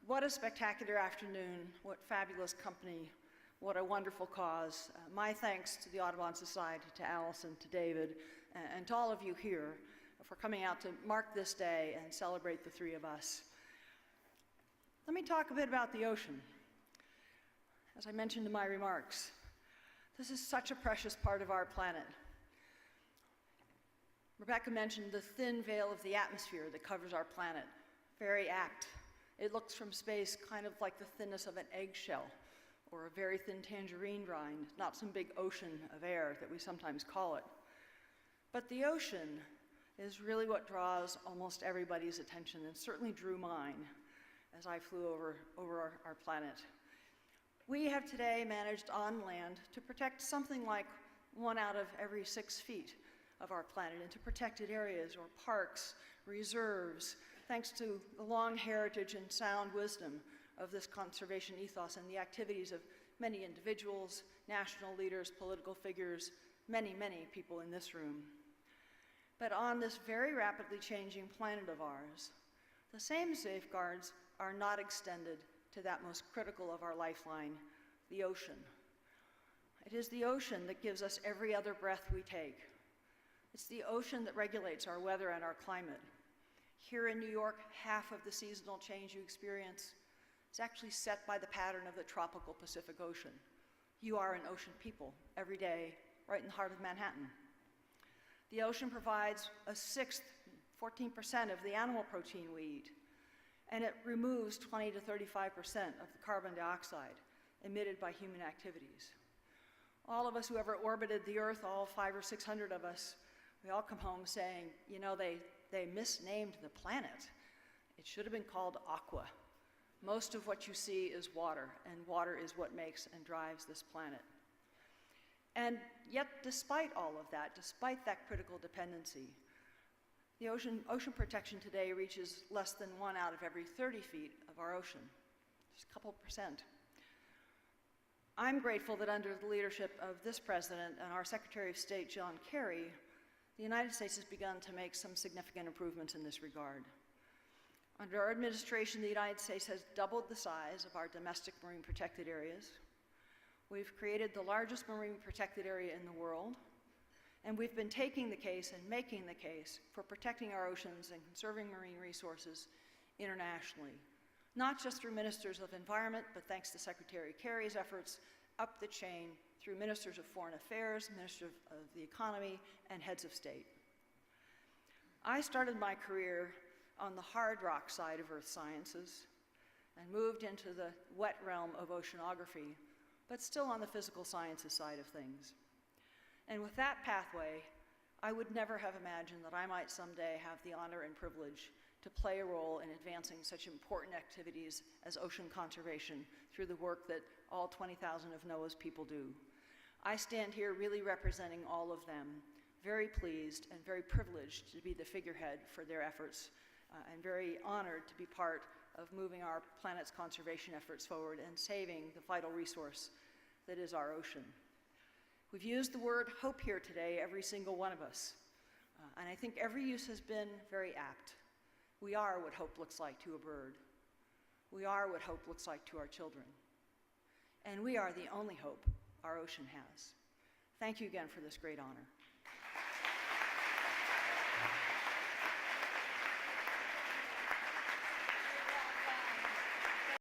What a spectacular afternoon, what fabulous company, what a wonderful cause. My thanks to the Audubon Society, to Allison, to David, and to all of you here for coming out to mark this day and celebrate the three of us. Let me talk a bit about the ocean. As I mentioned in my remarks, this is such a precious part of our planet. Rebecca mentioned the thin veil of the atmosphere that covers our planet. Very apt. It looks from space kind of like the thinness of an eggshell or a very thin tangerine rind, not some big ocean of air that we sometimes call it. But the ocean is really what draws almost everybody's attention, and certainly drew mine as I flew over our planet. We have today managed on land to protect something like 1 out of every 6 feet of our planet into protected areas or parks, reserves, thanks to the long heritage and sound wisdom of this conservation ethos and the activities of many individuals, national leaders, political figures, many, many people in this room. But on this very rapidly changing planet of ours, the same safeguards are not extended to that most critical of our lifeline, the ocean. It is the ocean that gives us every other breath we take. It's the ocean that regulates our weather and our climate. Here in New York, half of the seasonal change you experience is actually set by the pattern of the tropical Pacific Ocean. You are an ocean people every day, right in the heart of Manhattan. The ocean provides a sixth, 14% of the animal protein we eat, and it removes 20 to 35% of the carbon dioxide emitted by human activities. All of us who ever orbited the Earth, all 500 or 600 of us, we all come home saying, you know, they misnamed the planet. It should have been called Aqua. Most of what you see is water, and water is what makes and drives this planet. And yet, despite all of that, despite that critical dependency, the ocean protection today reaches less than 1 out of every 30 feet of our ocean, just a couple percent. I'm grateful that under the leadership of this president and our Secretary of State, John Kerry, the United States has begun to make some significant improvements in this regard. Under our administration, the United States has doubled the size of our domestic marine protected areas. We've created the largest marine protected area in the world, and we've been taking the case and making the case for protecting our oceans and conserving marine resources internationally, not just through ministers of environment, but thanks to Secretary Kerry's efforts up the chain through ministers of foreign affairs, ministers of the economy, and heads of state. I started my career on the hard rock side of earth sciences and moved into the wet realm of oceanography, but still on the physical sciences side of things. And with that pathway, I would never have imagined that I might someday have the honor and privilege to play a role in advancing such important activities as ocean conservation through the work that all 20,000 of NOAA's people do. I stand here really representing all of them, very pleased and very privileged to be the figurehead for their efforts, and very honored to be part of moving our planet's conservation efforts forward and saving the vital resource that is our ocean. We've used the word hope here today, every single one of us, and I think every use has been very apt. We are what hope looks like to a bird. We are what hope looks like to our children. And we are the only hope our ocean has. Thank you again for this great honor.